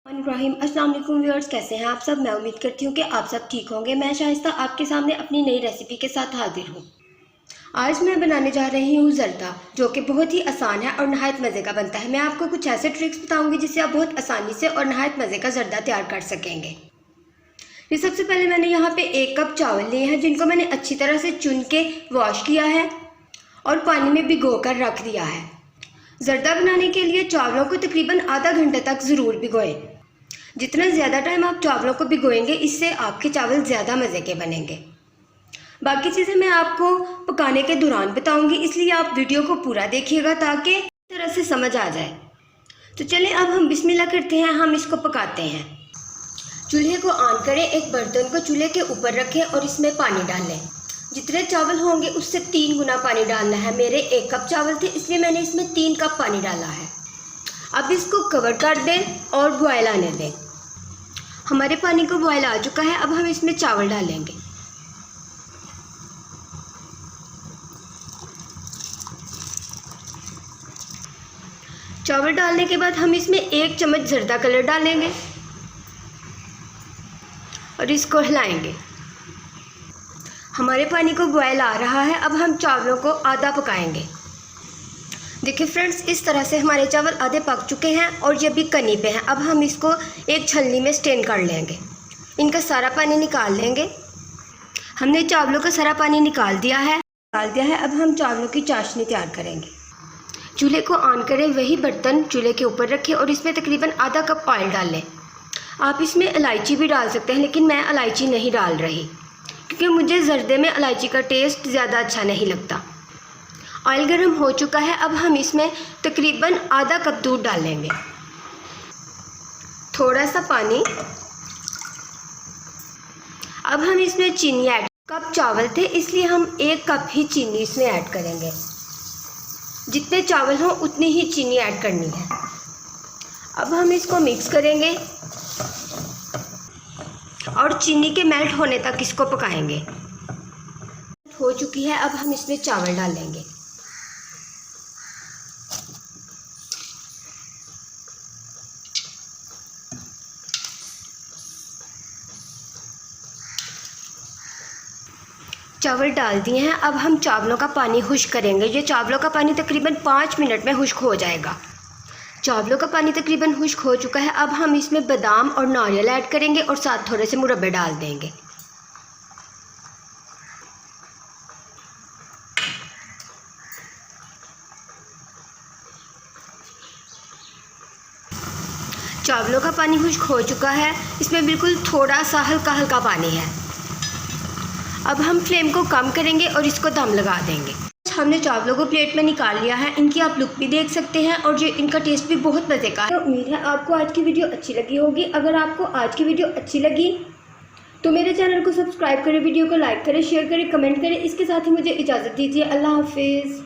इब्राहिम अस्सलाम वालेकुम व्यूअर्स, कैसे हैं आप सब। मैं उम्मीद करती हूँ कि आप सब ठीक होंगे। मैं शाइस्ता आपके सामने अपनी नई रेसिपी के साथ हाजिर हूँ। आज मैं बनाने जा रही हूँ जर्दा, जो कि बहुत ही आसान है और नहायत मज़े का बनता है। मैं आपको कुछ ऐसे ट्रिक्स बताऊँगी जिससे आप बहुत आसानी से और नहायत मज़े का जर्दा तैयार कर सकेंगे। ये सबसे पहले मैंने यहाँ पे 1 कप चावल लिए हैं, जिनको मैंने अच्छी तरह से चुन के वॉश किया है और पानी में भिगो कर रख दिया है। जर्दा बनाने के लिए चावलों को तकरीबन आधा घंटे तक ज़रूर भिगोएं। जितना ज़्यादा टाइम आप चावलों को भिगोएंगे, इससे आपके चावल ज़्यादा मज़े के बनेंगे। बाकी चीज़ें मैं आपको पकाने के दौरान बताऊंगी, इसलिए आप वीडियो को पूरा देखिएगा ताकि इस तरह से समझ आ जाए। तो चलें अब हम बिस्मिल्लाह करते हैं, हम इसको पकाते हैं। चूल्हे को ऑन करें, एक बर्तन को चूल्हे के ऊपर रखें और इसमें पानी डालें। जितने चावल होंगे उससे 3 गुना पानी डालना है। मेरे 1 कप चावल थे, इसलिए मैंने इसमें 3 कप पानी डाला है। अब इसको कवर कर दें और बॉयल आने दें। हमारे पानी को बॉयल आ चुका है। अब हम इसमें चावल डालेंगे। चावल डालने के बाद हम इसमें 1 चम्मच जर्दा कलर डालेंगे और इसको हिलाएंगे। हमारे पानी को बॉयल आ रहा है। अब हम चावलों को आधा पकाएंगे। देखिए फ्रेंड्स, इस तरह से हमारे चावल आधे पक चुके हैं और ये भी कनी पे हैं। अब हम इसको एक छलनी में स्ट्रेन कर लेंगे, इनका सारा पानी निकाल लेंगे। हमने चावलों का सारा पानी निकाल दिया है। अब हम चावलों की चाशनी तैयार करेंगे। चूल्हे को ऑन करें, वही बर्तन चूल्हे के ऊपर रखें और इसमें तकरीबन आधा कप ऑयल डाल लें। आप इसमें इलायची भी डाल सकते हैं, लेकिन मैं इलायची नहीं डाल रही क्योंकि मुझे जर्दे में इलायची का टेस्ट ज़्यादा अच्छा नहीं लगता। ऑयल गर्म हो चुका है। अब हम इसमें तकरीबन आधा कप दूध डालेंगे, थोड़ा सा पानी। अब हम इसमें चीनी ऐड, कप चावल थे इसलिए हम 1 कप ही चीनी इसमें ऐड करेंगे। जितने चावल हों उतनी ही चीनी ऐड करनी है। अब हम इसको मिक्स करेंगे और चीनी के मेल्ट होने तक इसको पकाएंगे। हो चुकी है। अब हम इसमें चावल डालेंगे। चावल डाल दिए हैं। अब हम चावलों का पानी खुश्क करेंगे। ये चावलों का पानी तकरीबन 5 मिनट में खुश्क हो जाएगा। चावलों का पानी तकरीबन खुश्क हो चुका है। अब हम इसमें बादाम और नारियल ऐड करेंगे और साथ थोड़े से मुरब्बे डाल देंगे। चावलों का पानी खुश्क हो चुका है। इसमें बिल्कुल थोड़ा सा हल्का हल्का पानी है। अब हम फ्लेम को कम करेंगे और इसको दम लगा देंगे। हमने चावलों को प्लेट में निकाल लिया है। इनकी आप लुक भी देख सकते हैं और ये इनका टेस्ट भी बहुत मज़े का है। तो उम्मीद है आपको आज की वीडियो अच्छी लगी होगी। अगर आपको आज की वीडियो अच्छी लगी तो मेरे चैनल को सब्सक्राइब करें, वीडियो को लाइक करें, शेयर करें, कमेंट करें। इसके साथ ही मुझे इजाज़त दीजिए। अल्लाह हाफिज़।